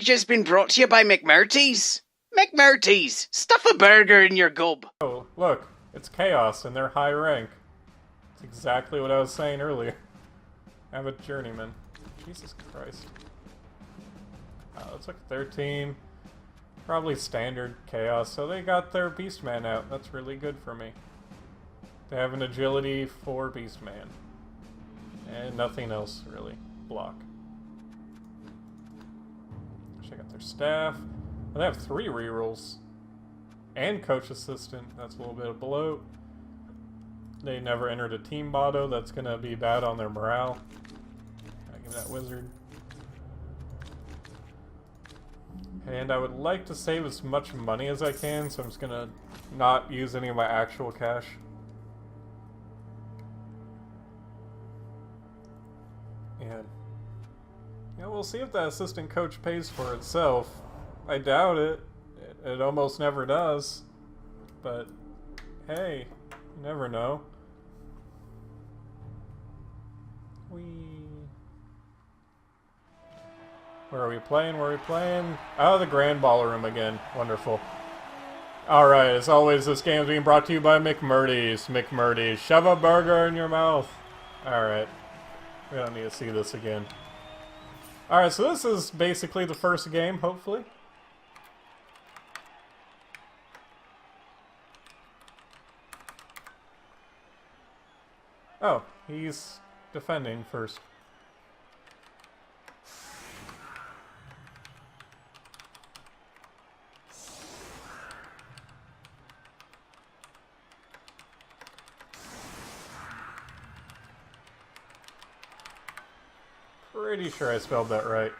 has been brought to you by McMurty's. McMurty's, stuff a burger in your gob. Oh, look, it's Chaos and they're high rank. It's exactly what I was saying earlier. I have a journeyman. Jesus Christ. Looks like their team. Probably standard Chaos, so they got their Beastman out. That's really good for me. They have an agility for Beastman. And nothing else, really. Block. Check out their staff. Well, they have 3 rerolls. And Coach Assistant. That's a little bit of bloat. They never entered a team motto. That's going to be bad on their morale. Gotta give that wizard. And I would like to save as much money as I can, so I'm just going to not use any of my actual cash. And yeah, we'll see if that assistant coach pays for itself. I doubt it. It almost never does. But hey, you never know. Where are we playing? Where are we playing? Oh, the Grand Ballroom again. Wonderful. Alright, as always, this game is being brought to you by McMurty's. McMurty's. Shove a burger in your mouth. Alright. We don't need to see this again. Alright, so this is basically the first game, hopefully. Oh, he's defending first. Pretty sure I spelled that right.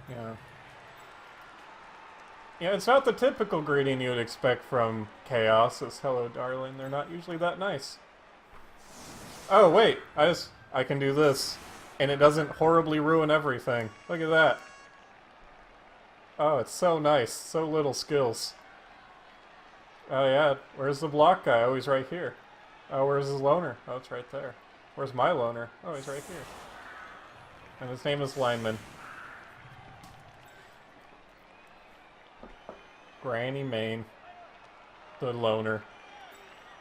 Yeah. Yeah, it's not the typical greeting you would expect from Chaos. It's hello, darling. They're not usually that nice. Oh, wait. I can do this. And it doesn't horribly ruin everything. Look at that. Oh, it's so nice. So little skills. Oh, yeah. Where's the block guy? Oh, he's right here. Oh, where's his loner? Oh, it's right there. Where's my loner? Oh, he's right here. And his name is Lineman. Granny Main, the loner.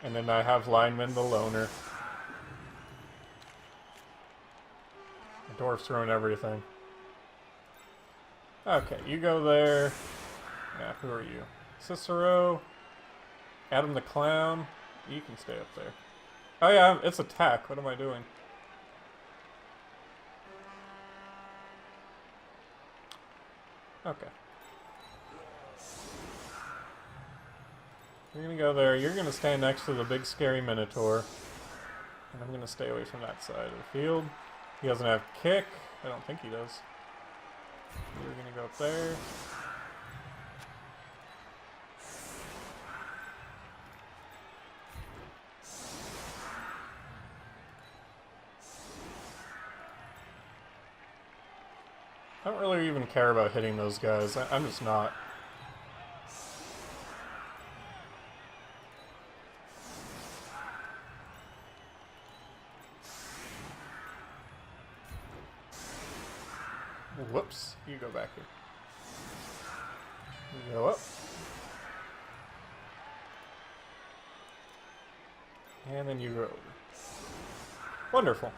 And then I have Lineman, the loner. The dwarf's ruin everything. Okay, you go there. Yeah, who are you? Cicero. Adam the Clown. You can stay up there. Oh yeah, it's attack. What am I doing? Okay. You're gonna go there. You're gonna stand next to the big scary Minotaur. And I'm gonna stay away from that side of the field. He doesn't have kick. I don't think he does. You're gonna go up there. I don't really even care about hitting those guys. I'm just not. Whoops. You go back here. You go up. And then you go over. Wonderful.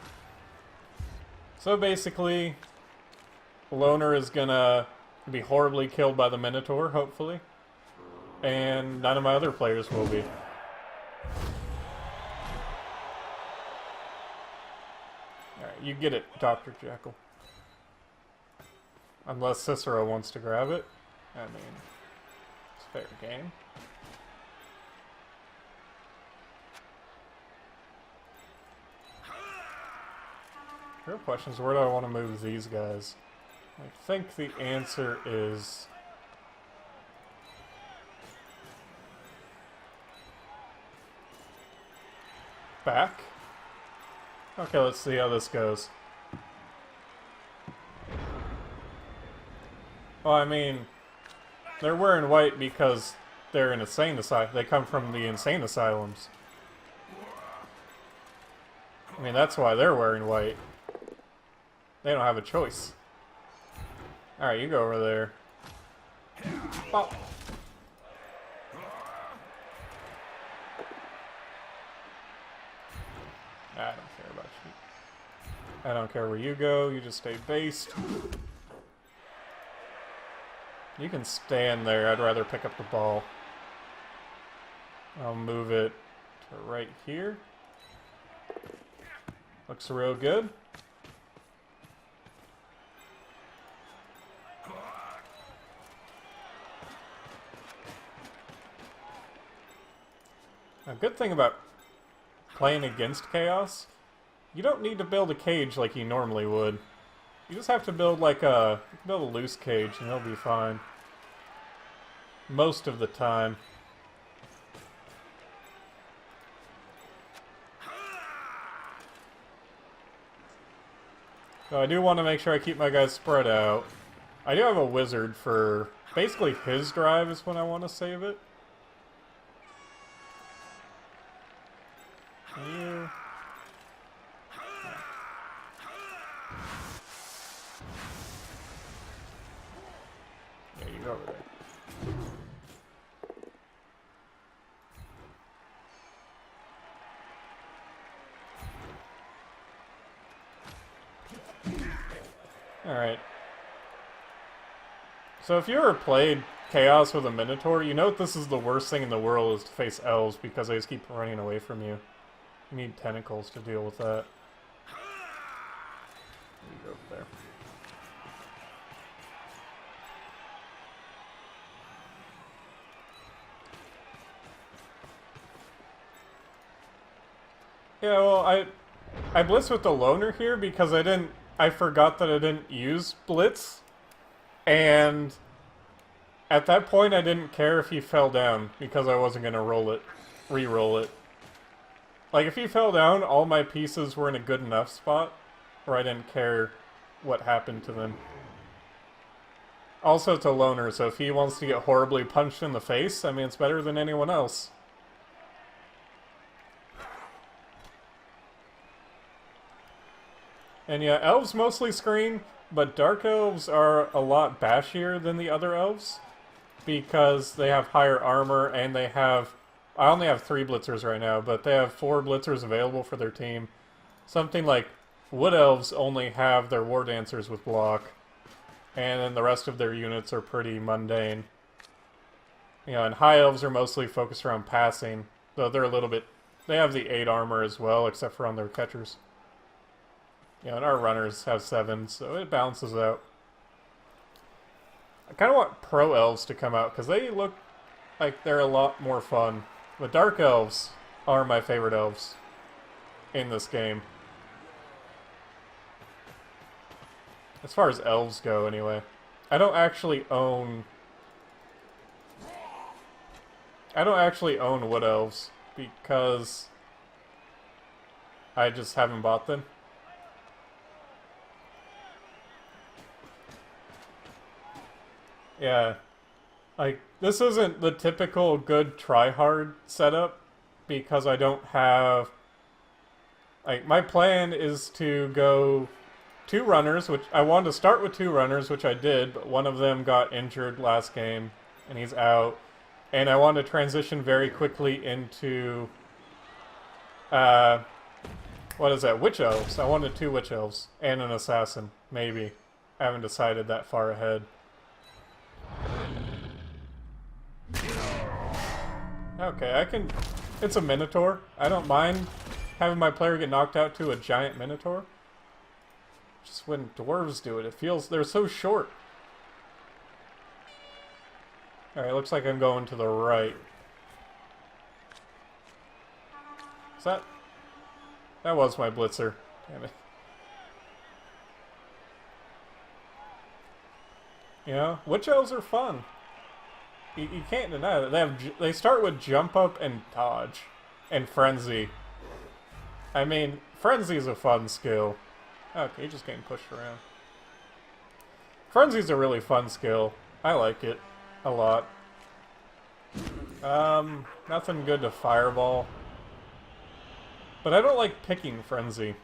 So basically, Loner is gonna be horribly killed by the Minotaur, hopefully. And none of my other players will be. Alright, you get it, Dr. Jekyll. Unless Cicero wants to grab it. I mean, it's fair game. The real question is, where do I want to move these guys? I think the answer is back. Okay, let's see how this goes. Well, I mean, they're wearing white because they're in insane asylum. They come from the insane asylums. I mean, that's why they're wearing white. They don't have a choice. Alright, you go over there. Oh. I don't care about you. I don't care where you go, you just stay based. You can stand there, I'd rather pick up the ball. I'll move it to right here. Looks real good. A good thing about playing against Chaos, you don't need to build a cage like you normally would. You just have to build like a loose cage and it'll be fine. Most of the time. So I do want to make sure I keep my guys spread out. I do have a wizard for basically his drive is when I want to save it. You. Yeah, you go over there. Alright. So if you ever played Chaos with a Minotaur, you know this is the worst thing in the world is to face elves because they just keep running away from you. You need tentacles to deal with that. You go over there. Yeah, well, I blitzed with the loner here because I forgot that I didn't use blitz, and at that point I didn't care if he fell down because I wasn't gonna re-roll it. Like if he fell down, all my pieces were in a good enough spot where I didn't care what happened to them. Also, it's a loner, so if he wants to get horribly punched in the face, I mean, it's better than anyone else. And yeah, elves mostly screen, but dark elves are a lot bashier than the other elves because they have higher armor and they have... I only have 3 blitzers right now, but they have 4 blitzers available for their team. Something like wood elves only have their war dancers with block, and then the rest of their units are pretty mundane. You know, and high elves are mostly focused around passing, though they're a little bit... They have the 8 armor as well, except for on their catchers. You know, and our runners have 7, so it balances out. I kind of want pro elves to come out, because they look like they're a lot more fun. The dark elves are my favorite elves in this game. As far as elves go, anyway. I don't actually own wood elves because I just haven't bought them. Yeah. Like, this isn't the typical good try-hard setup because I don't have... Like, my plan is to go 2 runners, which I wanted to start with 2 runners, which I did, but one of them got injured last game, and he's out. And I want to transition very quickly into... what is that? Witch elves. I wanted 2 witch elves. And an assassin. Maybe. I haven't decided that far ahead. Okay, I can... It's a Minotaur. I don't mind having my player get knocked out to a giant Minotaur. Just when dwarves do it, it feels... They're so short. Alright, looks like I'm going to the right. Is that... That was my blitzer. Damn it. You know, witch elves are fun. You can't deny that. They start with jump up and dodge. And frenzy. I mean, frenzy's a fun skill. Okay, you're just getting pushed around. Frenzy's a really fun skill. I like it a lot. Nothing good to fireball. But I don't like picking frenzy.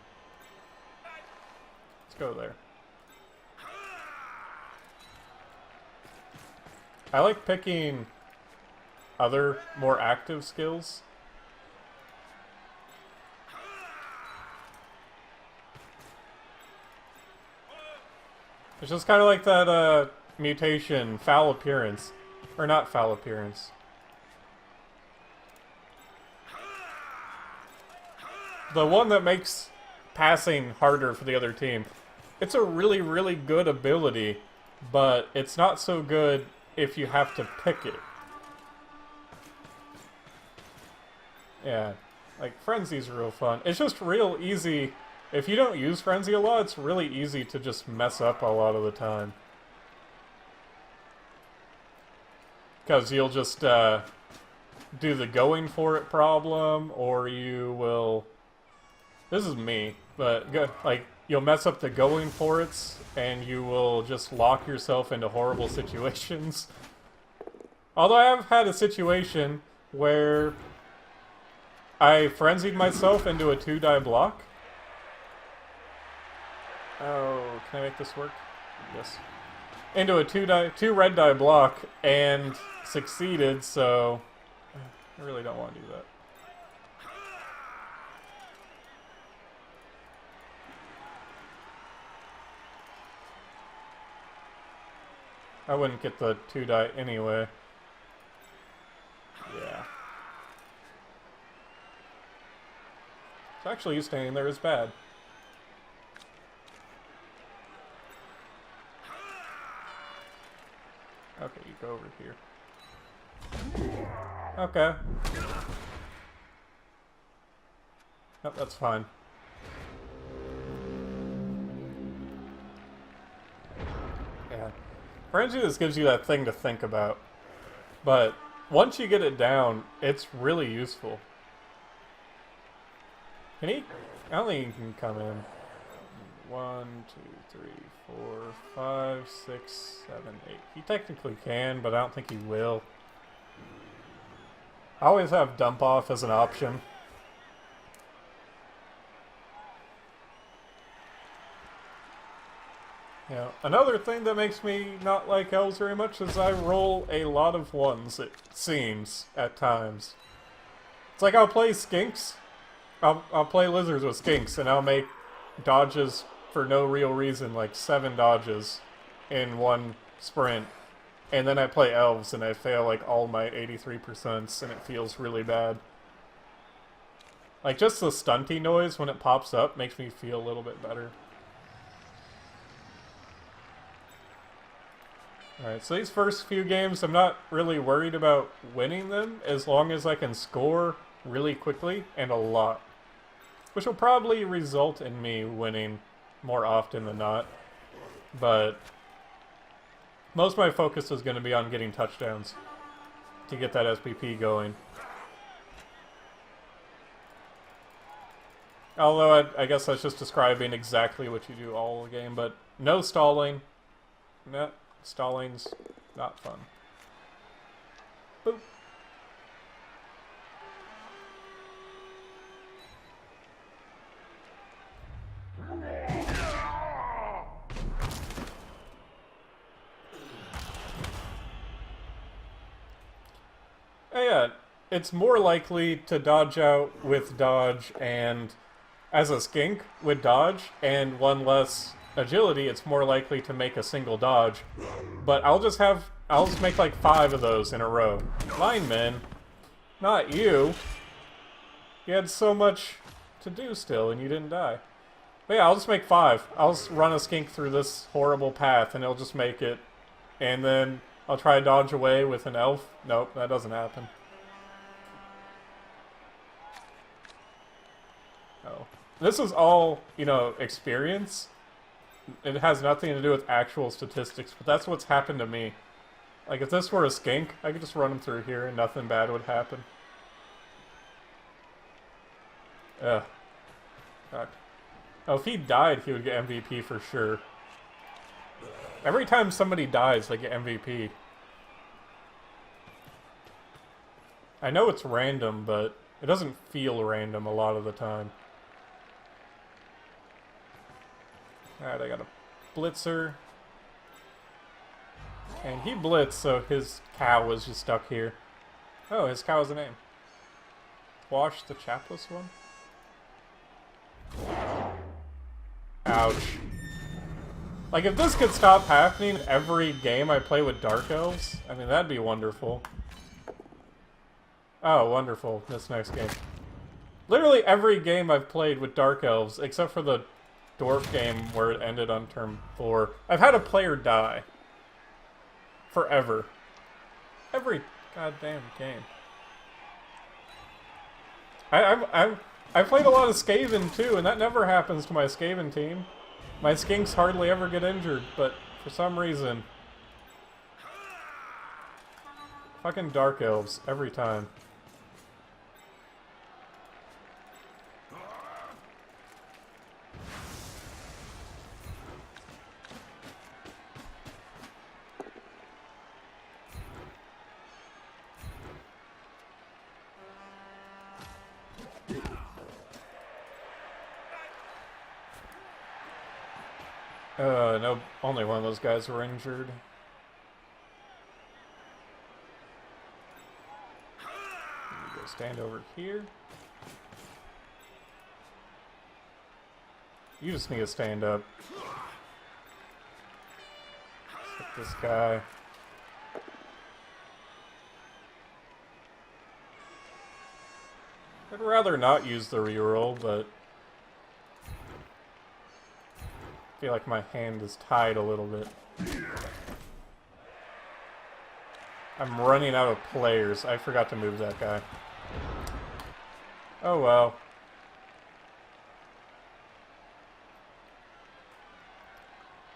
Let's go there. I like picking other, more active skills. It's just kind of like that mutation, foul appearance. Or not foul appearance. The one that makes passing harder for the other team. It's a really, really good ability, but it's not so good if you have to pick it. Yeah, like Frenzy's real fun. It's just real easy. If you don't use Frenzy a lot, it's really easy to just mess up a lot of the time. Because you'll just do the going for it problem, or you will... This is me, but like you'll mess up the going for it, and you will just lock yourself into horrible situations. Although I have had a situation where I frenzied myself into a 2-die block. Oh, can I make this work? Yes. Into a 2 red die block and succeeded, so I really don't want to do that. I wouldn't get the 2-die anyway. Yeah. So actually, you staying there is bad. Okay, you go over here. Okay. Nope, that's fine. Yeah. Frenzy just gives you that thing to think about. But once you get it down, it's really useful. Can he? I don't think he can come in. 1, 2, 3, 4, 5, 6, 7, 8. He technically can, but I don't think he will. I always have dump off as an option. Yeah. Another thing that makes me not like elves very much is I roll a lot of ones, it seems, at times. It's like I'll play skinks. I'll play lizards with skinks, and I'll make dodges for no real reason, like 7 dodges in one sprint. And then I play elves, and I fail like all my 83%, and it feels really bad. Like, just the stunty noise when it pops up makes me feel a little bit better. Alright, so these first few games, I'm not really worried about winning them, as long as I can score really quickly and a lot. Which will probably result in me winning more often than not. But most of my focus is going to be on getting touchdowns to get that SPP going. Although I guess that's just describing exactly what you do all the game, but no stalling. No, stalling's not fun. Boop. Yeah, it's more likely to dodge out with dodge and as a skink with dodge and one less agility, it's more likely to make a single dodge. But I'll just make like 5 of those in a row. Linemen, not you. You had so much to do still and you didn't die. But yeah, I'll just make 5. I'll just run a skink through this horrible path and it'll just make it. And then I'll try to dodge away with an elf. Nope, that doesn't happen. Oh. This is all, you know, experience. It has nothing to do with actual statistics, but that's what's happened to me. Like, if this were a skink, I could just run him through here and nothing bad would happen. Ugh. God. Oh, if he died, he would get MVP for sure. Every time somebody dies, they get MVP. I know it's random, but it doesn't feel random a lot of the time. Alright, I got a blitzer. And he blitzed, so his cow was just stuck here. Oh, his cow has a name. Wash the chapless one? Ouch. Like, if this could stop happening every game I play with Dark Elves, I mean, that'd be wonderful. Oh, wonderful. This next game. Literally every game I've played with Dark Elves, except for the Dwarf game where it ended on turn 4, I've had a player die. Forever. Every goddamn game. I've played a lot of Skaven too, and that never happens to my Skaven team. My skinks hardly ever get injured, but for some reason... Fucking Dark Elves, every time. No, only one of those guys were injured. You go stand over here. You just need to stand up. Hit this guy. I'd rather not use the reroll, but I feel like my hand is tied a little bit. I'm running out of players. I forgot to move that guy. Oh well.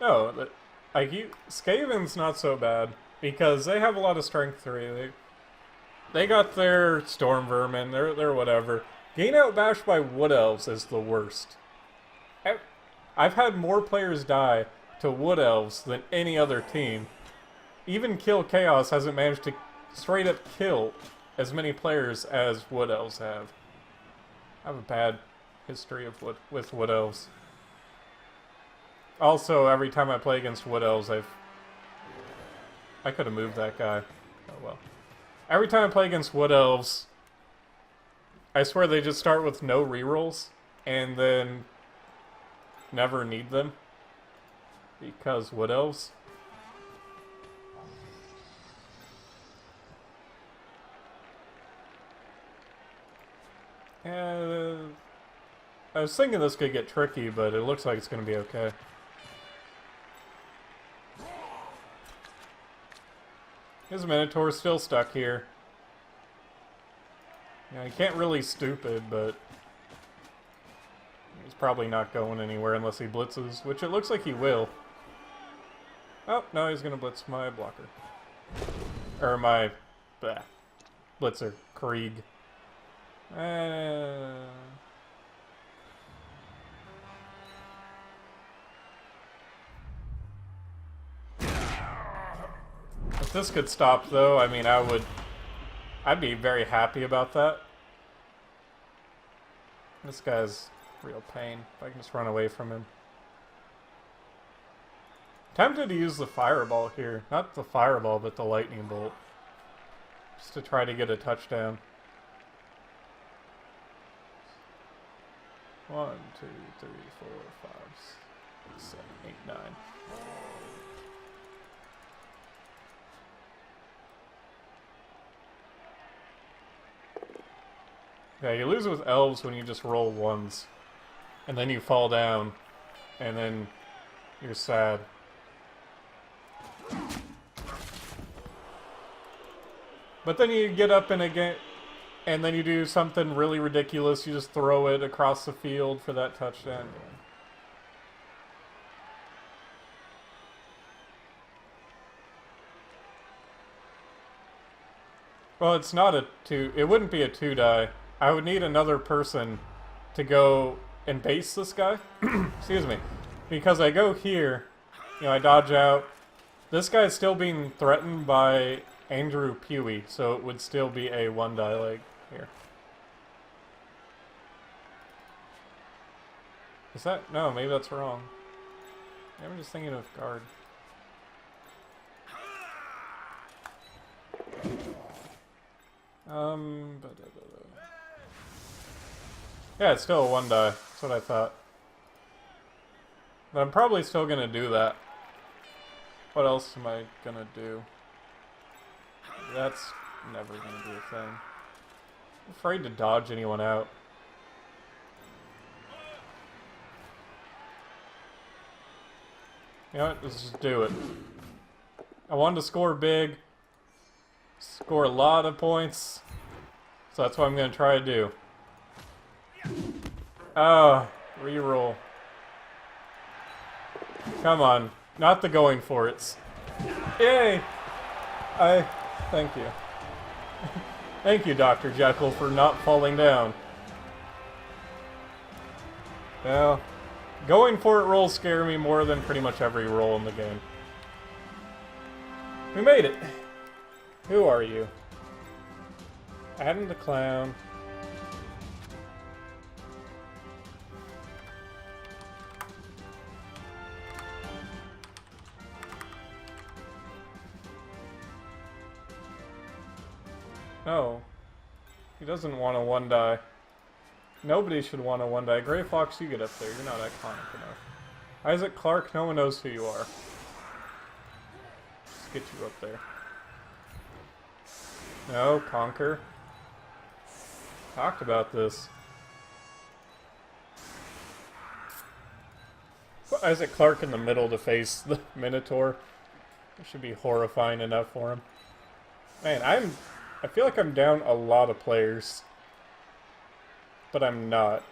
No, Skaven's not so bad because they have a lot of strength 3. They got their storm vermin. They're whatever. Getting outbashed by wood elves is the worst. I've had more players die to wood elves than any other team. Even Kill Chaos hasn't managed to straight up kill as many players as wood elves have. I have a bad history of with wood elves. Also, every time I play against wood elves, I could have moved that guy. Oh well. Every time I play against wood elves, I swear they just start with no rerolls and then never need them because wood elves. I was thinking this could get tricky, but it looks like it's going to be okay. His Minotaur's still stuck here. Yeah, he can't really stupid, but he's probably not going anywhere unless he blitzes, which it looks like he will. Oh, no, he's going to blitz my blocker. Or my... blitzer. Krieg. If this could stop, though, I mean, I'd be very happy about that. This guy's real pain. If I can just run away from him. Tempted to use the fireball here. Not the fireball, but the lightning bolt. Just to try to get a touchdown. 1, 2, 3, 4, 5, 6, 7, 8, 9. Yeah, you lose with elves when you just roll ones. And then you fall down. And then you're sad. But then you get up in a game, and then you do something really ridiculous. You just throw it across the field for that touchdown. Well, it's not a 2. It wouldn't be a 2-die. I would need another person to go and base this guy. Excuse me. Because I go here, I dodge out. This guy's still being threatened by Andrew Pewee, so it would still be a 1-die leg here. Is that? No, maybe that's wrong. I'm just thinking of guard. Yeah, it's still a 1 die. That's what I thought. But I'm probably still gonna do that. What else am I gonna do? That's never gonna be a thing. I'm afraid to dodge anyone out. You know what? Let's just do it. I wanted to score big. Score a lot of points. So that's what I'm gonna try to do. Reroll. Come on. Not the going for it. Yay! Thank you. Thank you, Dr. Jekyll, for not falling down. Well, going for it rolls scare me more than pretty much every roll in the game. We made it! Who are you? Adam the Clown. No. He doesn't want a 1 die. Nobody should want a 1 die. Gray Fox, you get up there. You're not iconic enough. Isaac Clarke, no one knows who you are. Let's get you up there. No, Conquer. Talked about this. Put Isaac Clarke in the middle to face the Minotaur. It should be horrifying enough for him. Man, I feel like I'm down a lot of players. But I'm not.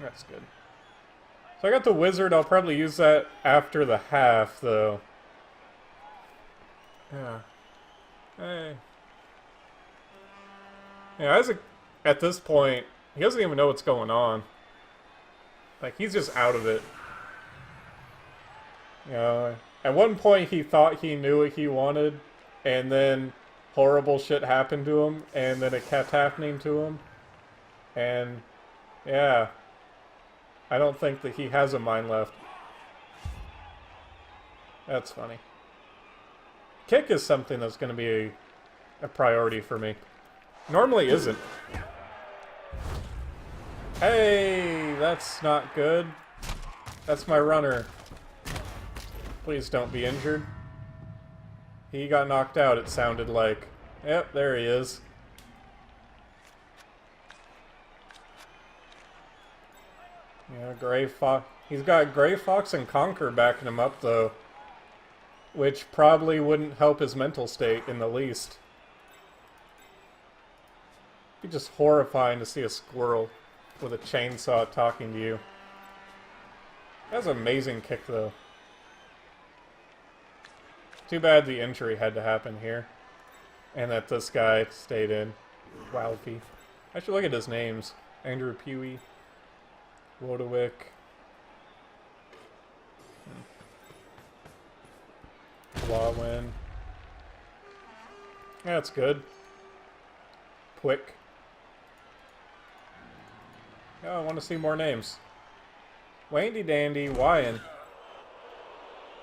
That's good. So I got the wizard. I'll probably use that after the half, though. Yeah. Hey. Yeah, Isaac, at this point, he doesn't even know what's going on. Like, he's just out of it. You know, at one point he thought he knew what he wanted, and then horrible shit happened to him, and then it kept happening to him. And, yeah. I don't think that he has a mind left. That's funny. Kick is something that's going to be a priority for me. Normally isn't. Hey, that's not good. That's my runner. Please don't be injured. He got knocked out, it sounded like. Yep, there he is. Yeah, Gray Fox. He's got Gray Fox and Conquer backing him up, though. Which probably wouldn't help his mental state in the least. It'd be just horrifying to see a squirrel with a chainsaw talking to you. That's an amazing kick, though. Too bad the injury had to happen here. And that this guy stayed in. Ralphie. I should look at his names. Andrew Pewee. Wodowick. Lawwin. That's good. Quick. Oh, I want to see more names. Wandy Dandy, Wyan.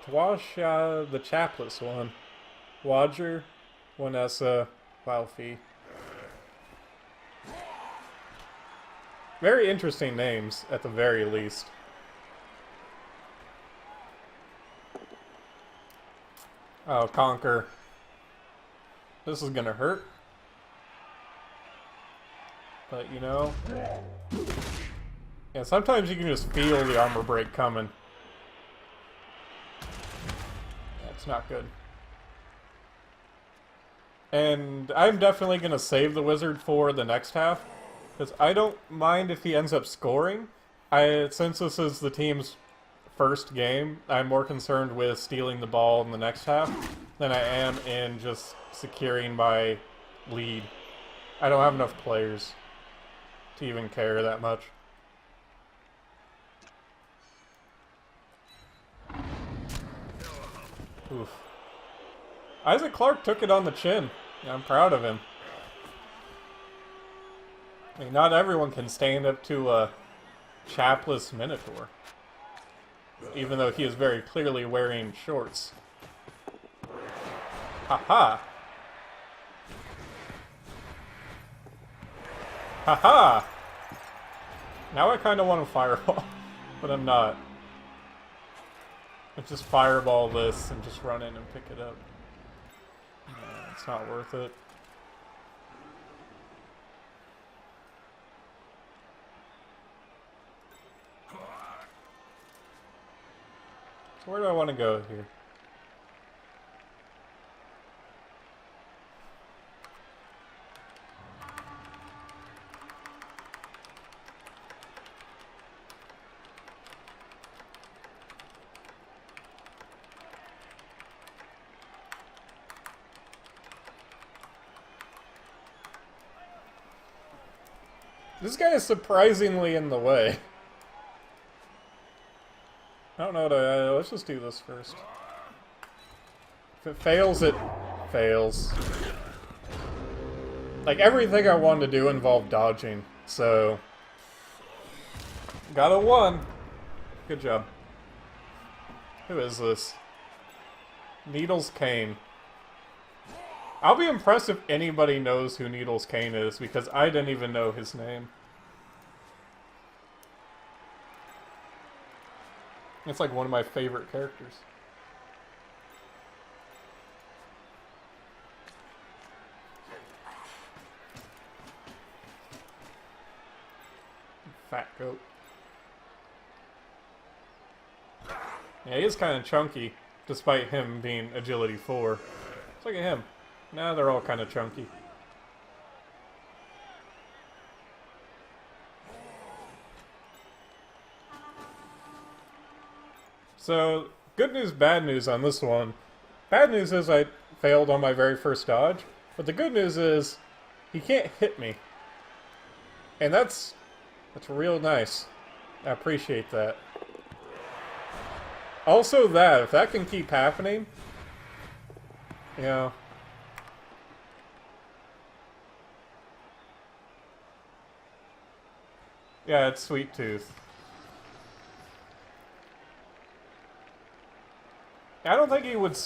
Twasha, the Chapless one. Wadger, Wanessa, Ralphie. Very interesting names, at the very least. Oh, Conquer. This is gonna hurt. But, you know... Yeah, sometimes you can just feel the armor break coming. That's not good. And I'm definitely gonna save the wizard for the next half. Because I don't mind if he ends up scoring. Since this is the team's first game, I'm more concerned with stealing the ball in the next half than I am in just securing my lead. I don't have enough players to even care that much. Oof. Isaac Clarke took it on the chin. Yeah, I'm proud of him. I mean, not everyone can stand up to a chapless minotaur. Even though he is very clearly wearing shorts. Haha! Haha! Now I kind of want to fireball, but I'm not. I just fireball this and just run in and pick it up. It's not worth it. So where do I want to go here? This guy is surprisingly in the way. I don't know what let's just do this first. If it fails, it fails. Like, everything I wanted to do involved dodging, so... Got a 1. Good job. Who is this? Needles Kane. I'll be impressed if anybody knows who Needles Kane is, because I didn't even know his name. It's like one of my favorite characters. Fat goat. Yeah, he is kind of chunky, despite him being agility 4. Let's look at him. Nah, they're all kind of chunky. So, good news, bad news on this one. Bad news is I failed on my very first dodge, but the good news is he can't hit me. And that's real nice. I appreciate that. Also that, if that can keep happening, you know... Yeah, it's Sweet Tooth. I don't think he would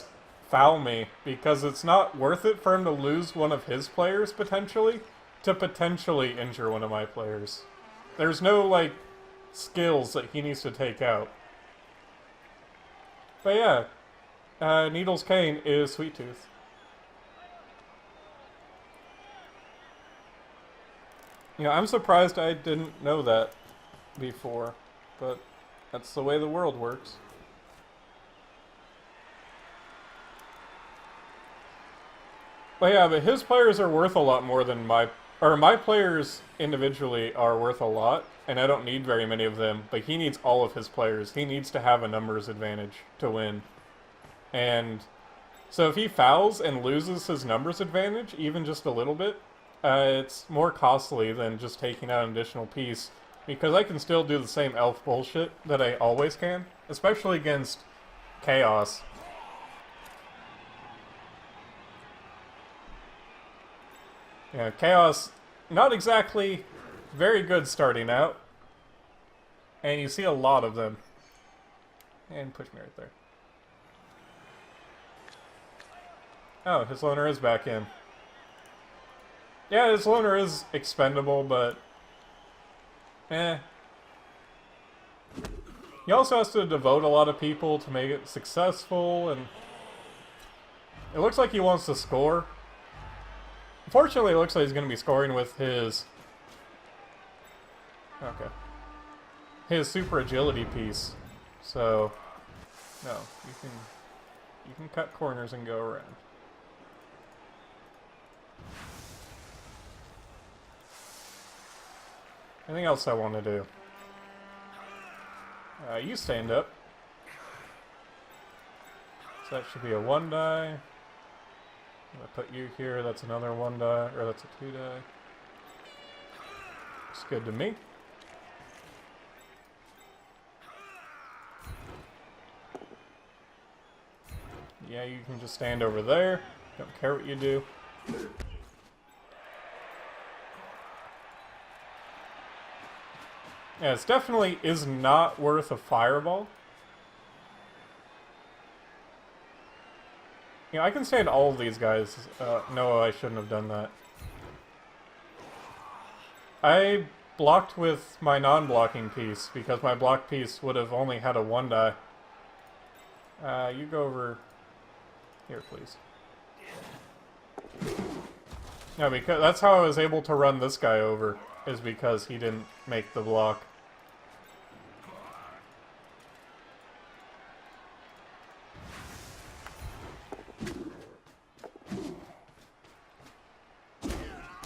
foul me, because it's not worth it for him to lose one of his players, potentially, to potentially injure one of my players. There's no, like, skills that he needs to take out. But yeah, Needles Kane is Sweet Tooth. You know, I'm surprised I didn't know that before, but that's the way the world works. But yeah, but his players are worth a lot more than my players individually are worth a lot, and I don't need very many of them, but he needs all of his players. He needs to have a numbers advantage to win. And so if he fouls and loses his numbers advantage, even just a little bit, it's more costly than just taking out an additional piece, because I can still do the same elf bullshit that I always can, especially against Chaos. Yeah, Chaos, not exactly very good starting out, and you see a lot of them. And push me right there. Oh, his loner is back in. Yeah, his loner is expendable, but... He also has to devote a lot of people to make it successful, and... It looks like he wants to score. Unfortunately, it looks like he's going to be scoring with his... Okay. His super agility piece. So... No, you can cut corners and go around. Anything else I want to do? You stand up. So that should be a 1 die. I'm gonna put you here, that's another 1 die, or that's a 2 die. Looks good to me. Yeah, you can just stand over there. Don't care what you do. Yeah, it definitely is not worth a fireball. You know, I can stand all of these guys. No, I shouldn't have done that. I blocked with my non-blocking piece, because my block piece would have only had a 1 die. You go over here, please. No, because that's how I was able to run this guy over, is because he didn't make the block.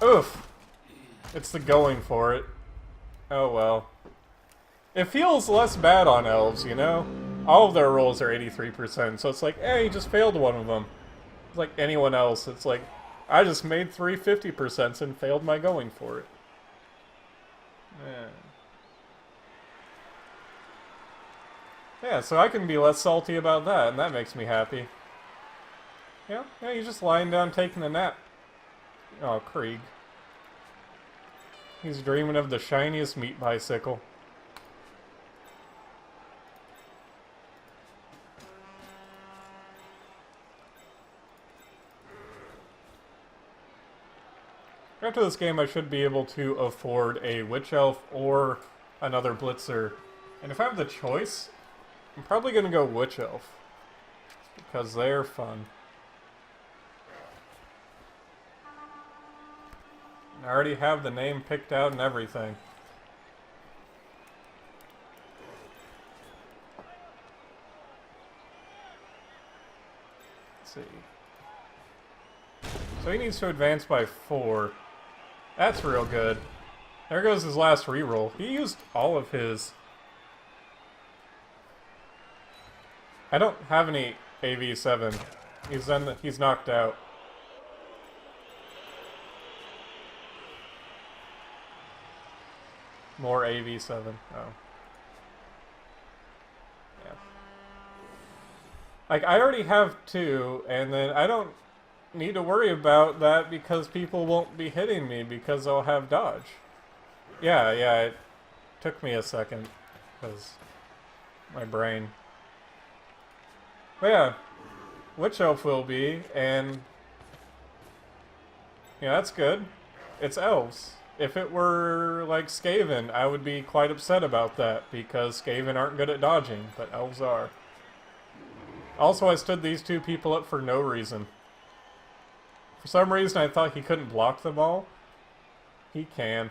Oof! It's the going for it. Oh well. It feels less bad on elves, you know? All of their rolls are 83%, so it's like, hey, you just failed one of them. It's like anyone else, it's like, I just made 3 50% and failed my going for it. Yeah, so I can be less salty about that, and that makes me happy. Yeah, you're just lying down taking a nap. Oh, Krieg. He's dreaming of the shiniest meat bicycle. After this game, I should be able to afford a Witch Elf or another Blitzer. And if I have the choice, I'm probably going to go Witch Elf. Because they're fun. I already have the name picked out and everything. Let's see. So he needs to advance by 4. That's real good. There goes his last reroll. He used all of his. I don't have any AV7. He's knocked out. More AV7. Oh. Yeah. Like, I already have 2, and then I don't need to worry about that because people won't be hitting me because I'll have dodge. Yeah, it took me a second because my brain. But yeah, Witch Elf will be, and yeah, that's good. It's elves. If it were like Skaven, I would be quite upset about that because Skaven aren't good at dodging, but elves are. Also, I stood these 2 people up for no reason. For some reason, I thought he couldn't block them all. He can.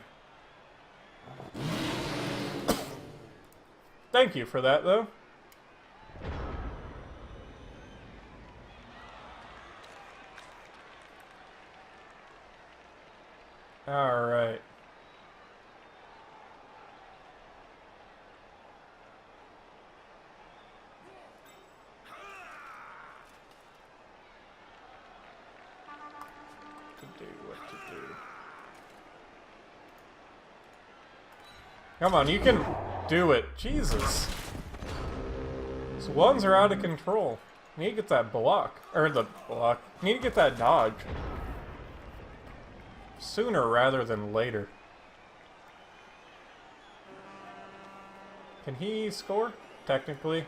Thank you for that, though. Alright. Come on, you can do it. Jesus. These ones are out of control. You need to get that block. Or the block. You need to get that dodge. Sooner rather than later. Can he score? Technically.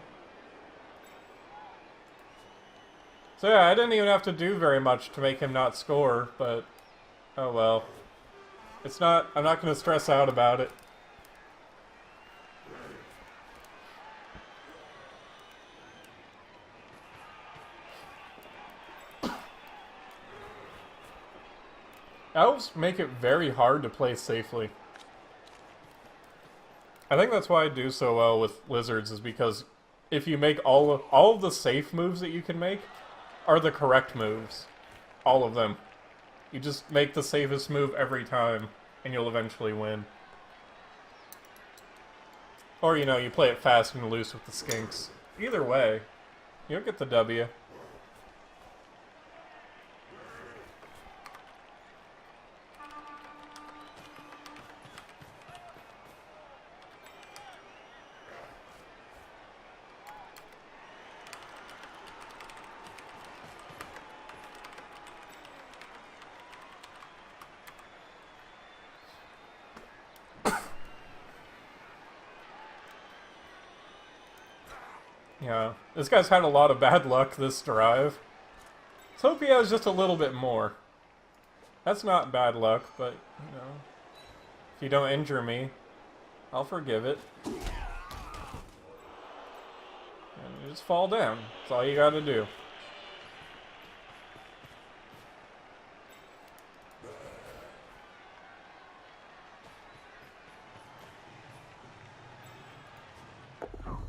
So yeah, I didn't even have to do very much to make him not score, but oh well. It's not, I'm not going to stress out about it. Elves make it very hard to play safely. I think that's why I do so well with lizards, is because if you make all of the safe moves that you can make are the correct moves. All of them. You just make the safest move every time, and you'll eventually win. Or, you know, you play it fast and loose with the skinks. Either way, you'll get the W. Yeah, this guy's had a lot of bad luck this drive. Let's hope he has just a little bit more. That's not bad luck, but, you know, if you don't injure me, I'll forgive it. And you just fall down. That's all you gotta do.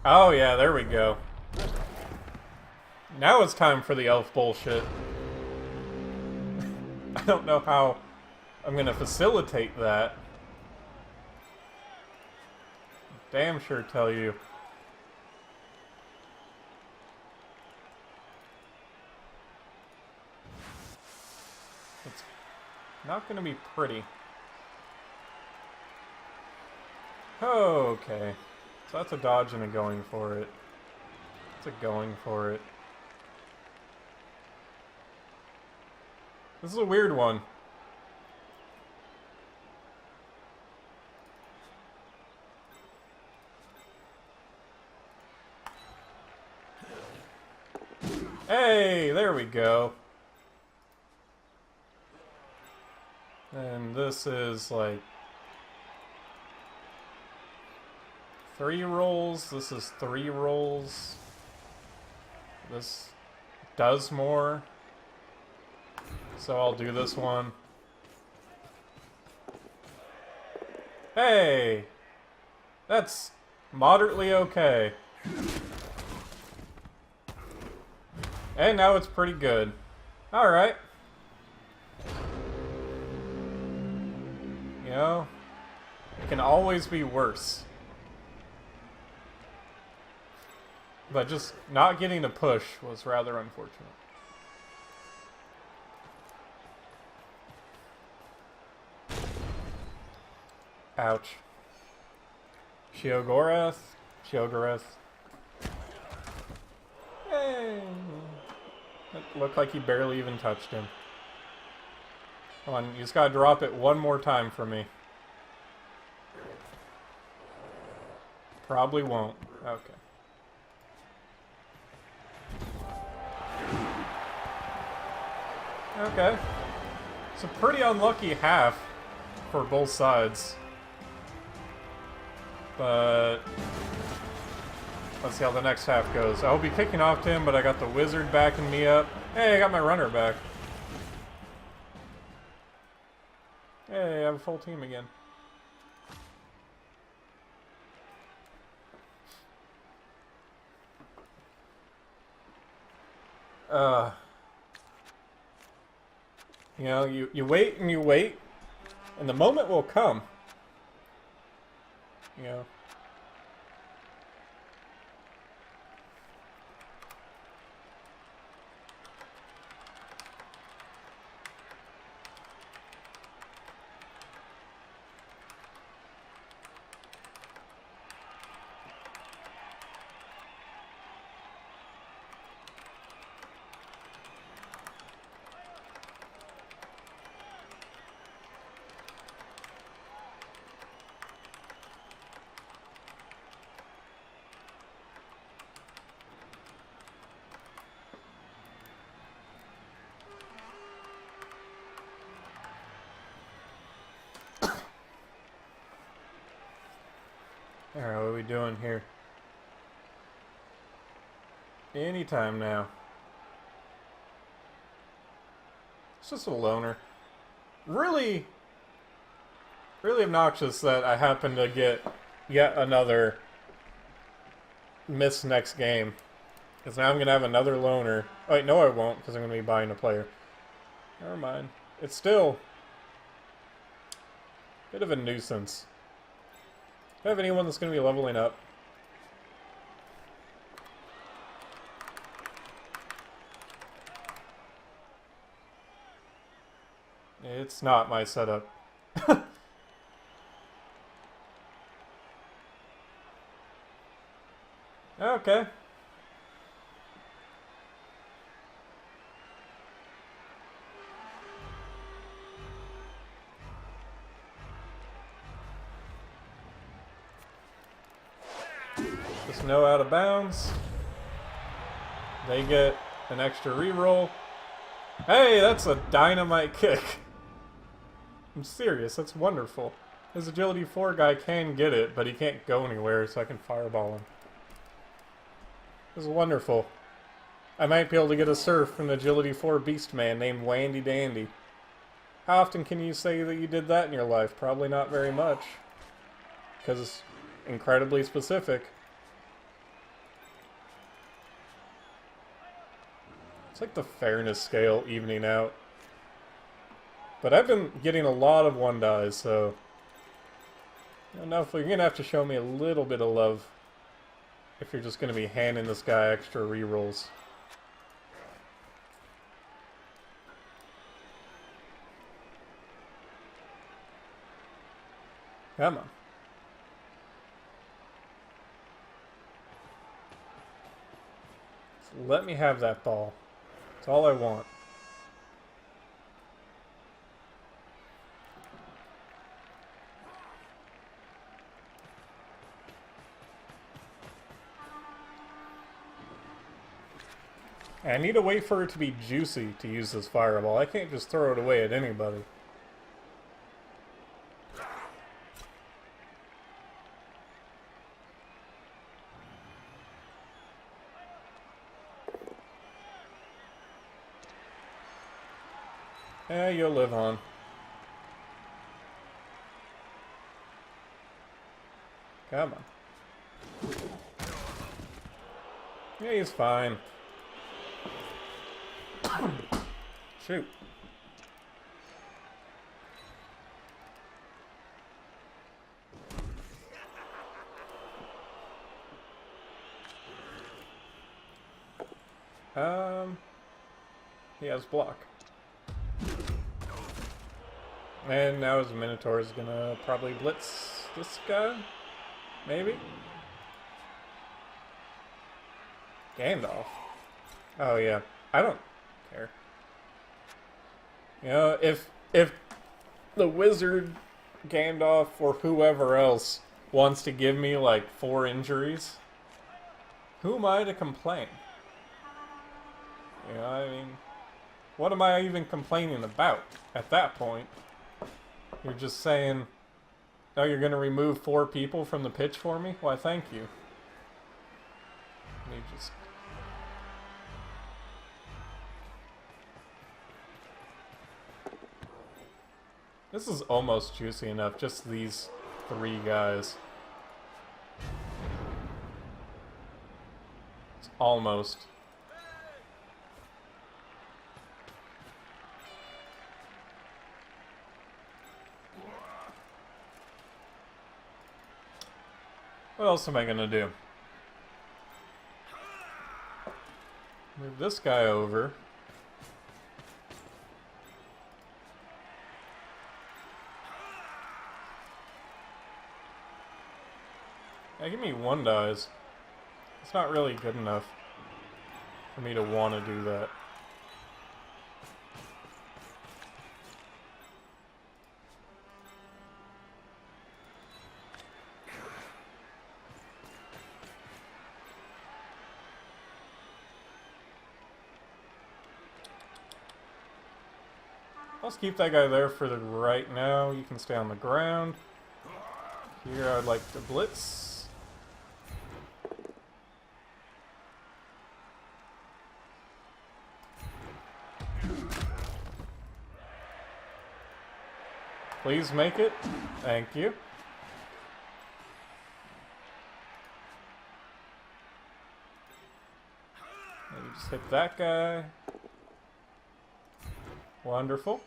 Oh yeah, there we go. Now it's time for the elf bullshit. I don't know how I'm gonna facilitate that. Damn sure tell you. It's not gonna be pretty. Okay. So that's a dodge and a going for it. It's a going for it. This is a weird one. Hey, there we go. And this is like 3 rolls. This is 3 rolls. This does more. So I'll do this one. Hey! That's moderately okay. And now it's pretty good. Alright. You know, it can always be worse. But just not getting to push was rather unfortunate. Ouch. Sheogorath. Hey! It looked like he barely even touched him. Come on, you just gotta drop it one more time for me. Probably won't. Okay. Okay. It's a pretty unlucky half for both sides. But let's see how the next half goes. I'll be kicking off to him, but I got the wizard backing me up. Hey, I got my runner back. Hey, I have a full team again. You know, you wait and you wait, and the moment will come. You know. Alright, what are we doing here? Anytime now. It's just a loner. Really obnoxious that I happen to get yet another miss next game. Because now I'm going to have another loner. Oh, wait, no I won't, because I'm going to be buying a player. Never mind. It's still a bit of a nuisance. Do I have anyone that's going to be leveling up? It's not my setup. Okay. Just no out of bounds. They get an extra reroll. Hey, that's a dynamite kick. I'm serious, that's wonderful. His agility 4 guy can get it, but he can't go anywhere, so I can fireball him. This is wonderful. I might be able to get a surf from an agility 4 beast man named Wandy Dandy. How often can you say that you did that in your life? Probably not very much. Because it's incredibly specific. It's like the fairness scale evening out. But I've been getting a lot of 1-dies, so... you're going to have to show me a little bit of love if you're just going to be handing this guy extra rerolls. Come on. So let me have that ball. That's all I want. I need a way for it to be juicy to use this fireball. I can't just throw it away at anybody. Yeah, you'll live on. Come on. Yeah, he's fine. Shoot. He has block. And now his Minotaur is gonna probably blitz this guy? Maybe? Gandalf. Oh yeah. I don't care. You know, if the wizard, Gandalf, or whoever else wants to give me like 4 injuries, who am I to complain? You know, I mean, what am I even complaining about at that point? You're just saying, oh, you're going to remove 4 people from the pitch for me? Why, thank you. Let me just... This is almost juicy enough, just these 3 guys. It's almost. What else am I gonna do? Move this guy over. Yeah, give me 1 dies. It's not really good enough for me to want to do that. Let's keep that guy there for the right now. You can stay on the ground. Here I'd like to blitz. Please make it. Thank you. Maybe just hit that guy. Wonderful.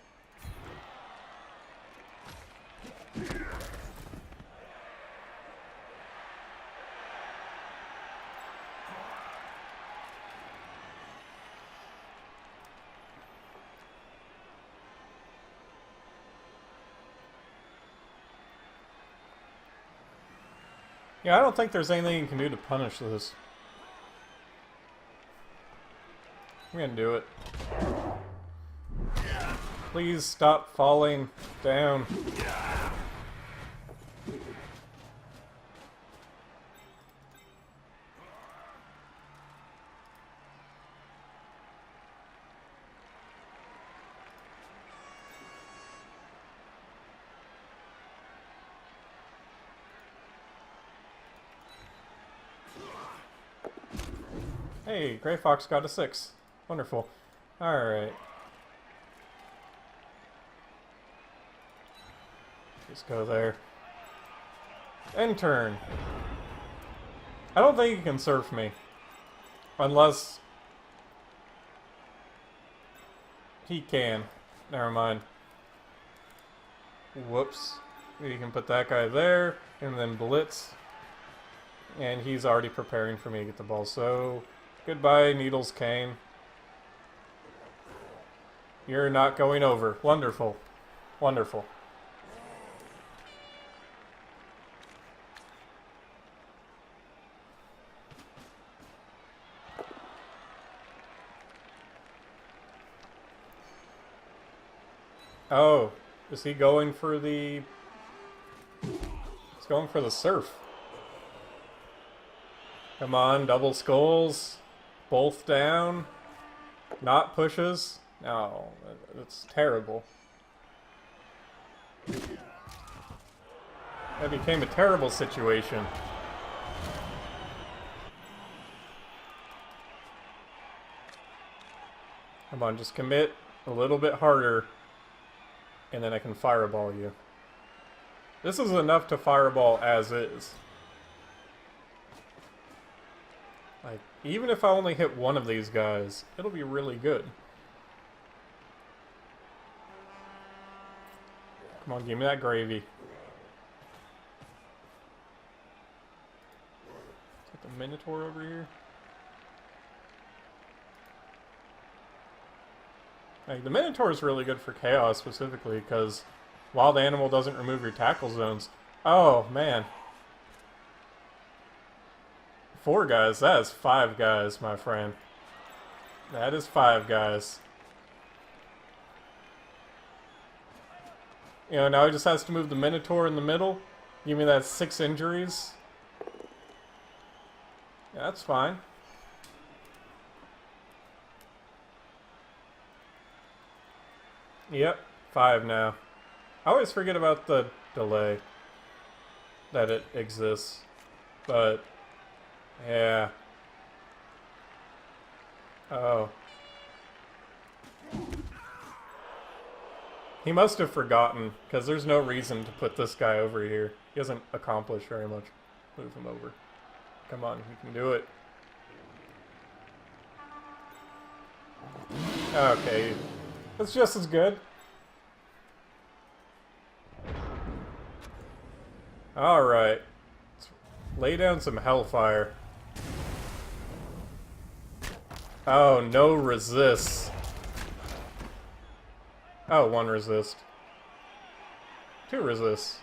Yeah, I don't think there's anything you can do to punish this. I'm gonna do it. Please stop falling down. Hey, Gray Fox got a 6. Wonderful. Alright. Just go there. End turn. I don't think he can surf me. Unless... he can. Never mind. Whoops. You can put that guy there, and then blitz. And he's already preparing for me to get the ball, so... goodbye, Needles Cane. You're not going over. Wonderful. Wonderful. Oh, is he going for the... he's going for the surf. Come on, double skulls. Both down. Not pushes. No, that's terrible. That became a terrible situation. Come on, just commit a little bit harder, and then I can fireball you. This is enough to fireball as is. Like, even if I only hit one of these guys, it'll be really good. Come on, give me that gravy. Is that the Minotaur over here? Like, the Minotaur is really good for Chaos specifically, because Wild Animal doesn't remove your tackle zones. Oh, man. 4 guys. That is 5 guys, my friend. That is 5 guys. You know, now he just has to move the Minotaur in the middle. Give me that 6 injuries. Yeah, that's fine. Yep, 5 now. I always forget about the delay that it exists. But, yeah. Oh. He must have forgotten, because there's no reason to put this guy over here. He doesn't accomplish very much. Move him over. Come on, you can do it. Okay. That's just as good. Alright. Let's lay down some hellfire. Oh, no resist. Oh, 1 resist. 2 resist.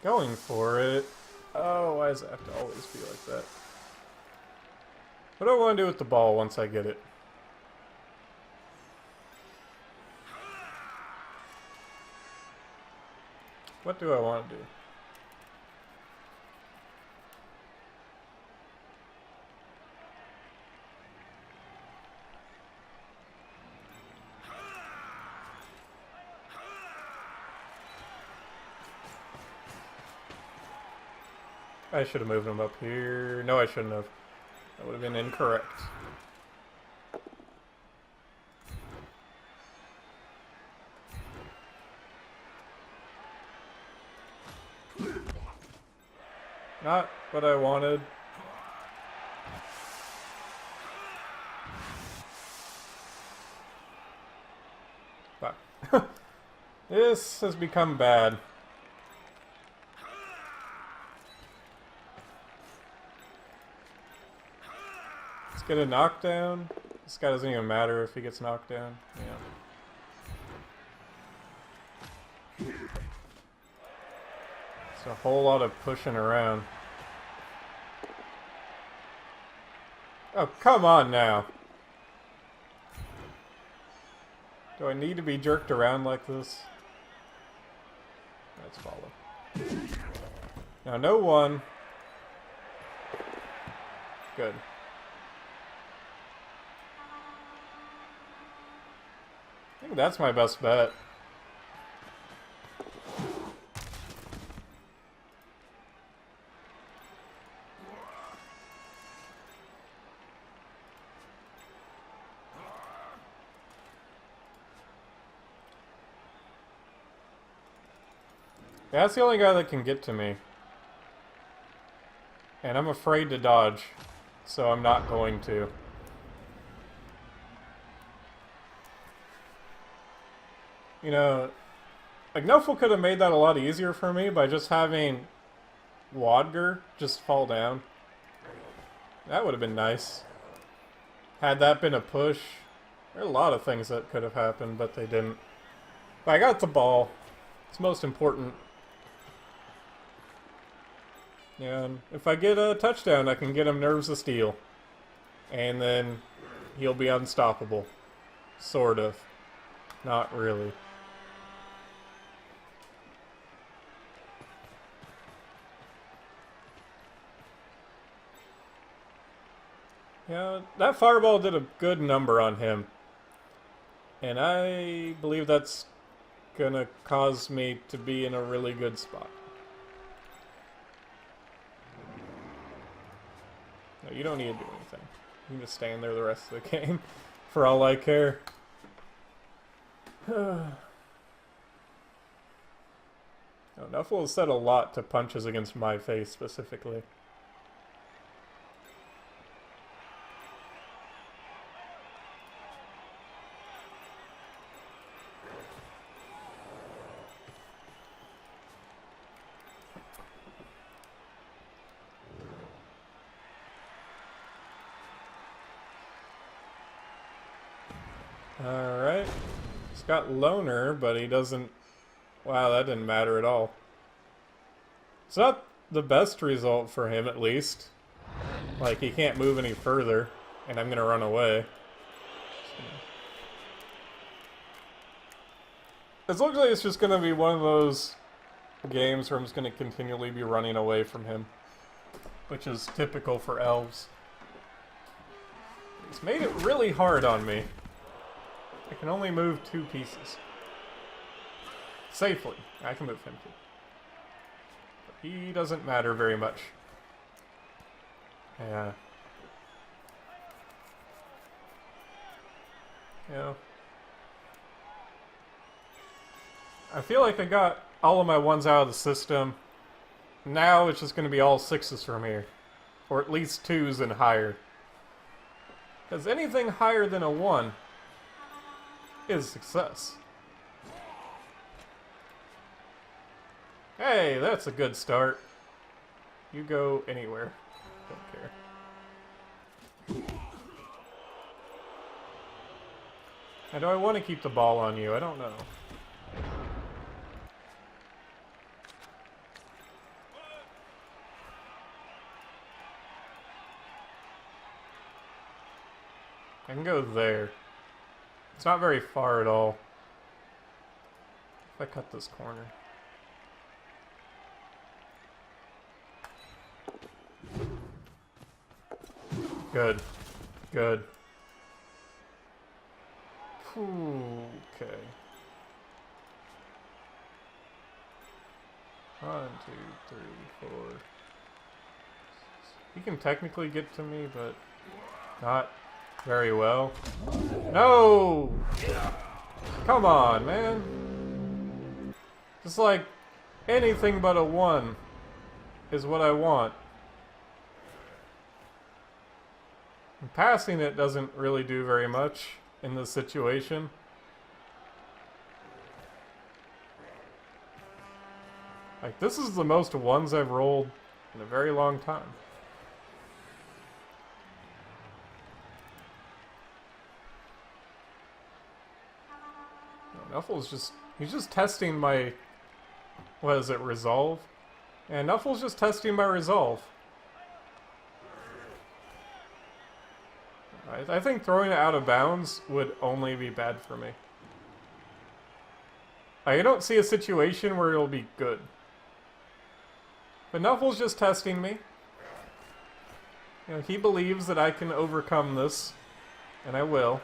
Going for it. Oh, why does it have to always be like that? What do I want to do with the ball once I get it? What do I want to do? I should have moved him up here. No, I shouldn't have. That would have been incorrect. Not what I wanted. Fuck. This has become bad. Let's get a knockdown. This guy doesn't even matter if he gets knocked down. Yeah. It's a whole lot of pushing around. Oh, come on now. Do I need to be jerked around like this? Let's follow. Now, no one. Good. I think that's my best bet. That's the only guy that can get to me. And I'm afraid to dodge, so I'm not going to. You know, like, Nuffle could have made that a lot easier for me by just having Wadger just fall down. That would have been nice. Had that been a push, there are a lot of things that could have happened, but they didn't. But I got the ball. It's most important. And if I get a touchdown, I can get him Nerves of Steel. And then he'll be unstoppable. Sort of. Not really. Yeah, that fireball did a good number on him. And I believe that's gonna cause me to be in a really good spot. No, you don't need to do anything. You can just stand there the rest of the game, for all I care. Oh, Nuffle has said a lot to punches against my face, specifically. Alright. He's got Loner, but he doesn't... Wow, that didn't matter at all. It's not the best result for him, at least. Like, he can't move any further, and I'm gonna run away. It looks like it's just gonna be one of those games where I'm just gonna continually be running away from him. Which is typical for elves. He's made it really hard on me. I can only move 2 pieces. Safely. I can move him too. But he doesn't matter very much. Yeah. Yeah. I feel like I got all of my 1s out of the system. Now it's just going to be all 6s from here. Or at least 2s and higher. Because anything higher than a 1 is success. Hey, that's a good start. You go anywhere. Don't care. Now, do I want to keep the ball on you? I don't know. I can go there. It's not very far at all. If I cut this corner. Good. Good. Okay. 1, 2, 3, 4. He can technically get to me, but not very well. No! Come on, man. Just like anything but a 1 is what I want. And passing it doesn't really do very much in this situation. Like, this is the most 1s I've rolled in a very long time. Nuffle's just... He's just testing my... What is it, resolve? And Nuffle's just testing my resolve. I think throwing it out of bounds would only be bad for me. I don't see a situation where it'll be good. But Nuffle's just testing me. You know, he believes that I can overcome this, and I will.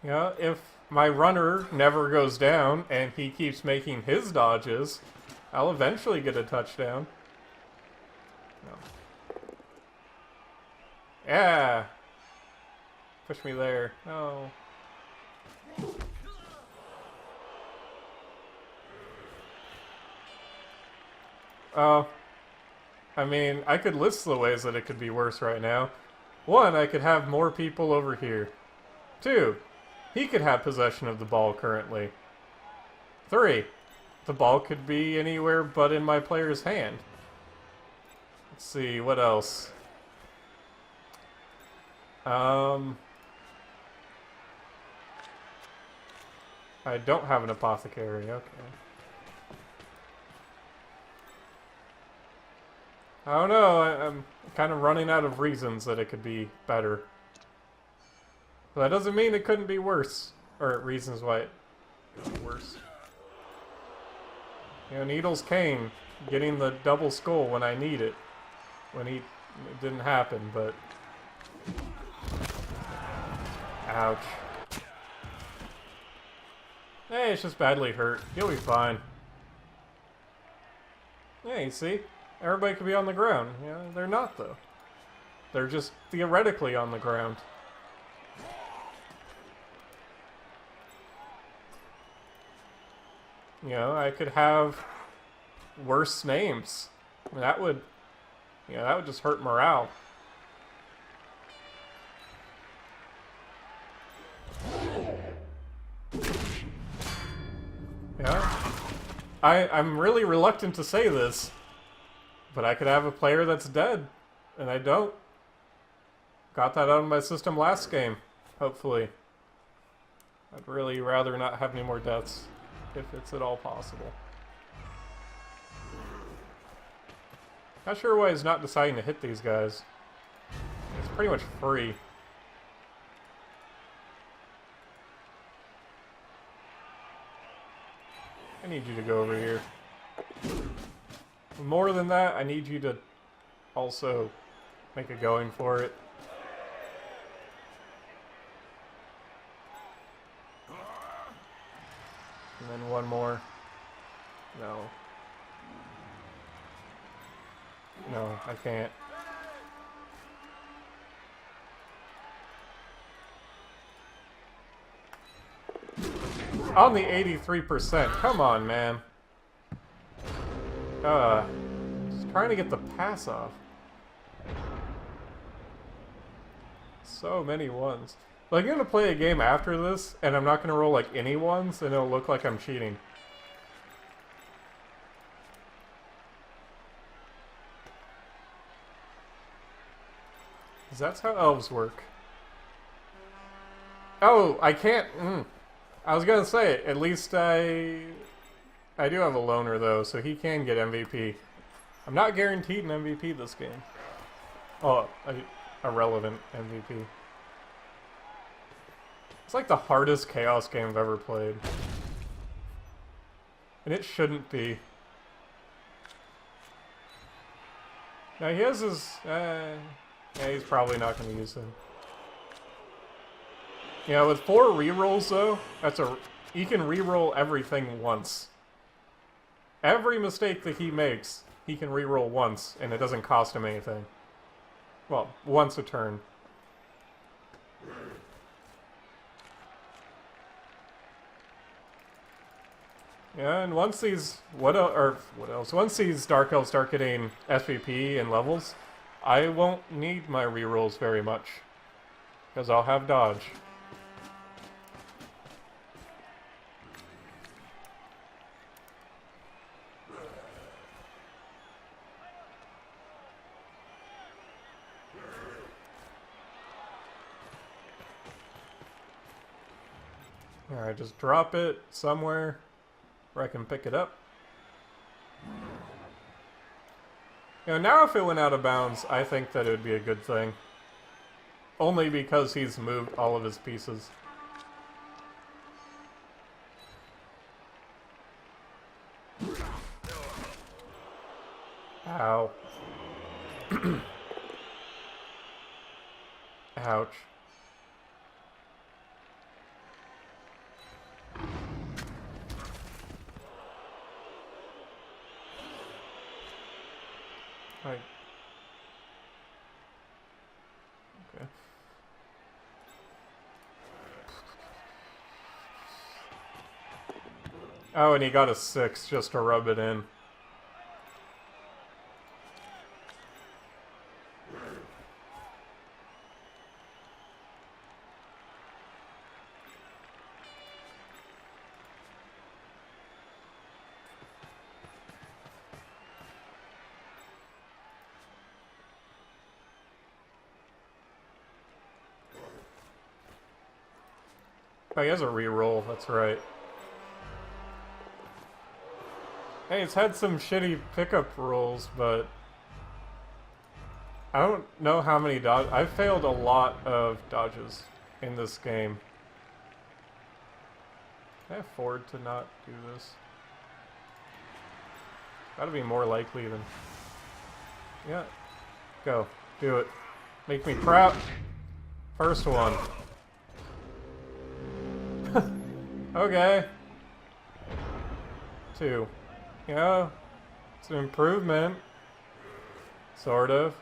You know, if my runner never goes down and he keeps making his dodges, I'll eventually get a touchdown. No. Yeah! Push me there. No. Oh. I mean, I could list the ways that it could be worse right now. 1, I could have more people over here. 2, he could have possession of the ball currently. 3, the ball could be anywhere but in my player's hand. Let's see, what else? I don't have an apothecary, okay. I don't know, I'm kind of running out of reasons that it could be better. But that doesn't mean it couldn't be worse. Or reasons why it could be worse. You know, Needle's Cane, getting the double skull when I need it. It didn't happen, but... Ouch. Hey, it's just badly hurt. He'll be fine. Yeah, you see? Everybody could be on the ground. You know, they're not, though. They're just theoretically on the ground. You know, I could have worse names. I mean, that would just hurt morale. Yeah. I'm really reluctant to say this, but I could have a player that's dead, and I don't. Got that out of my system last game, hopefully. I'd really rather not have any more deaths, if it's at all possible. Not sure why he's not deciding to hit these guys. It's pretty much free. I need you to go over here. More than that, I need you to also make a going for it. And then one more. No. No, I can't. On the 83%. Come on, man. Just trying to get the pass off. So many ones. Like, I'm gonna play a game after this, and I'm not gonna roll, like, any ones, and it'll look like I'm cheating. Because that's how elves work. Oh, I can't... I was gonna say it. At least I do have a loner, though, so he can get MVP. I'm not guaranteed an MVP this game. Oh, a relevant MVP. It's like the hardest Chaos game I've ever played. And it shouldn't be. Now he has his... yeah, he's probably not going to use him. Yeah, with 4 rerolls though, he can reroll everything once. Every mistake that he makes, he can reroll once, and it doesn't cost him anything. Well, once a turn. Yeah, and once these what else? Once these Dark Elves start getting SVP and levels, I won't need my rerolls very much, because I'll have dodge. Alright, just drop it somewhere where I can pick it up. You know, now if it went out of bounds, I think that it would be a good thing. Only because he's moved all of his pieces. Ow. Ouch. Like... Okay. Oh, and he got a 6 just to rub it in. Oh, he has a reroll, that's right. Hey, it's had some shitty pickup rolls, but I don't know how many dodge. I've failed a lot of dodges in this game. Can I afford to not do this? Gotta be more likely than... Yeah. Go. Do it. Make me proud. First one. Okay. 2. Yeah. It's an improvement. Sort of.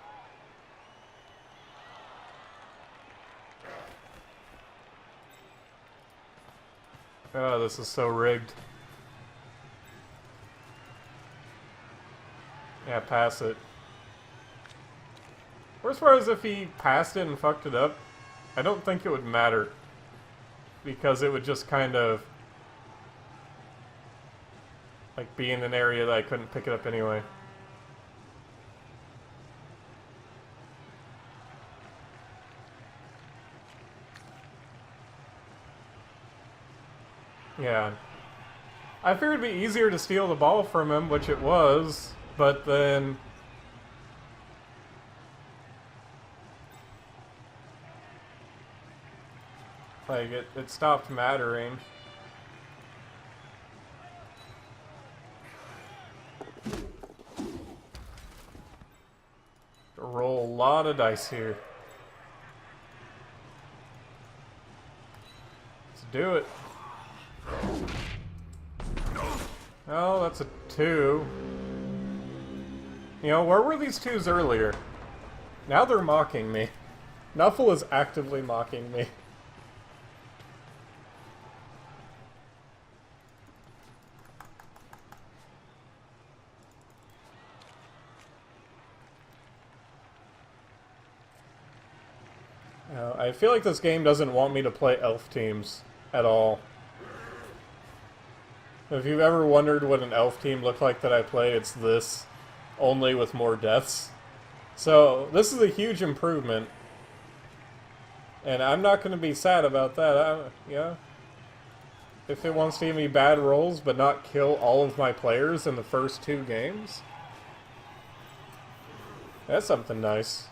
Oh, this is so rigged. Yeah, pass it. Or as far as if he passed it and fucked it up, I don't think it would matter. Because it would just kind of like be in an area that I couldn't pick it up anyway. Yeah. I figured it'd be easier to steal the ball from him, which it was, but then... like, it stopped mattering. Roll a lot of dice here. Let's do it. Oh, that's a 2. You know, where were these 2s earlier? Now they're mocking me. Nuffle is actively mocking me. I feel like this game doesn't want me to play elf teams at all. If you've ever wondered what an elf team looked like that I play, it's this, only with more deaths. So, this is a huge improvement. And I'm not going to be sad about that. Yeah. If it wants to give me bad rolls, but not kill all of my players in the first 2 games, that's something nice.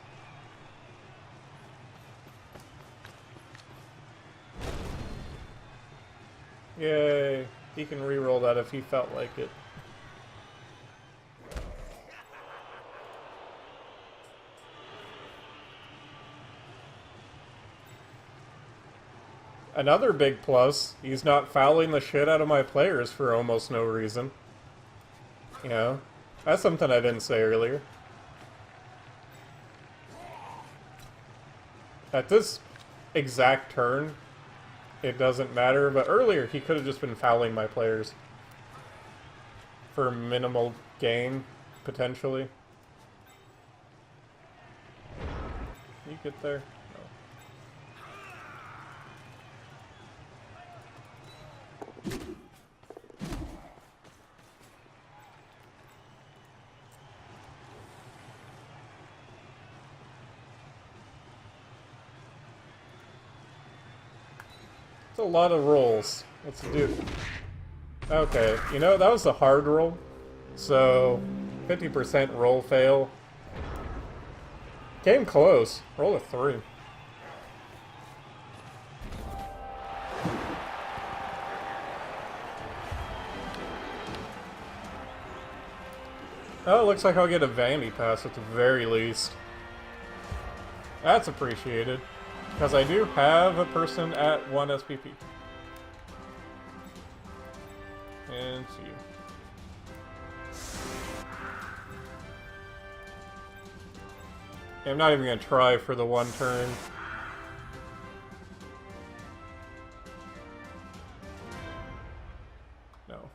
Yay. He can reroll that if he felt like it. Another big plus, he's not fouling the shit out of my players for almost no reason. You know, that's something I didn't say earlier. At this exact turn, it doesn't matter, but earlier he could have just been fouling my players for minimal gain, potentially. Can you get there? No. It's a lot of rolls. Let's do... Okay, you know, that was a hard roll. So, 50% roll fail Came close. Roll a 3. Oh, it looks like I'll get a vanity pass at the very least. That's appreciated. Because I do have a person at 1 SPP. And see you. I'm not even going to try for the 1 turn. No.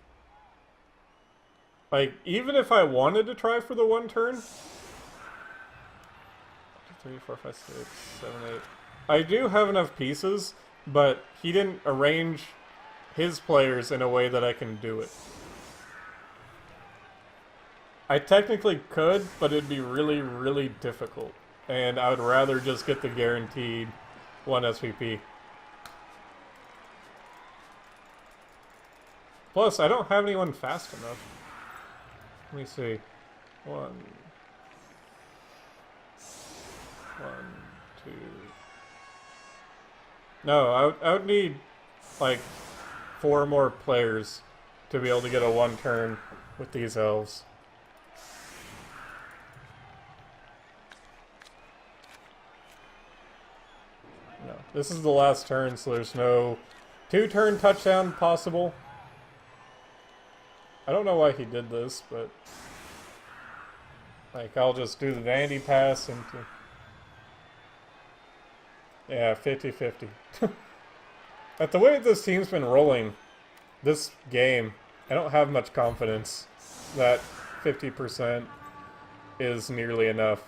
Like, even if I wanted to try for the 1 turn... 1, 2, 3, 4, 5, 6, 7, 8... I do have enough pieces, but he didn't arrange his players in a way that I can do it. I technically could, but it'd be really, really difficult. And I would rather just get the guaranteed 1 SVP. Plus, I don't have anyone fast enough. Let me see. 1, 2... No, I would need, like, 4 more players to be able to get a 1 turn with these elves. No, this is the last turn, so there's no 2-turn touchdown possible. I don't know why he did this, but... Like, I'll just do the vanity pass and... Yeah, 50-50. At the way this team's been rolling this game, I don't have much confidence that 50% is nearly enough.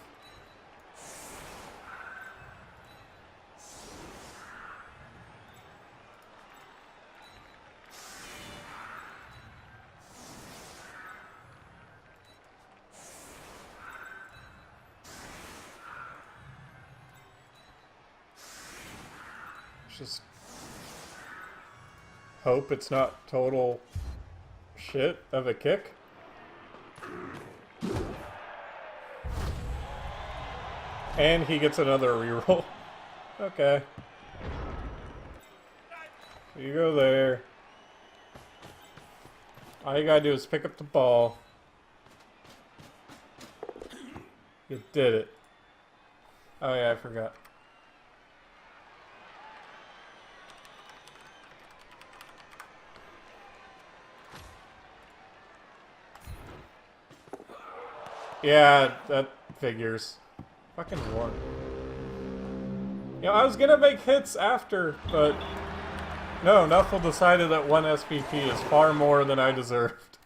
Just hope it's not total shit of a kick. And he gets another reroll. Okay. You go there. All you gotta do is pick up the ball. You did it. Oh yeah, I forgot. Yeah, that figures. Fucking one. You know, I was gonna make hits after, but... No, Nuffle decided that 1 SPP is far more than I deserved.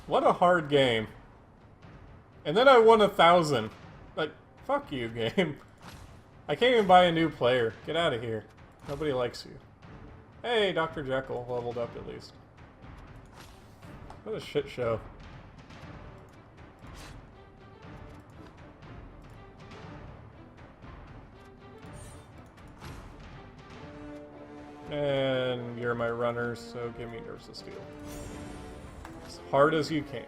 What a hard game. And then I won 1,000. Like, fuck you, game. I can't even buy a new player. Get out of here. Nobody likes you. Hey, Dr. Jekyll leveled up at least. What a shit show. And you're my runner, so give me Nerves of Steel. As hard as you can.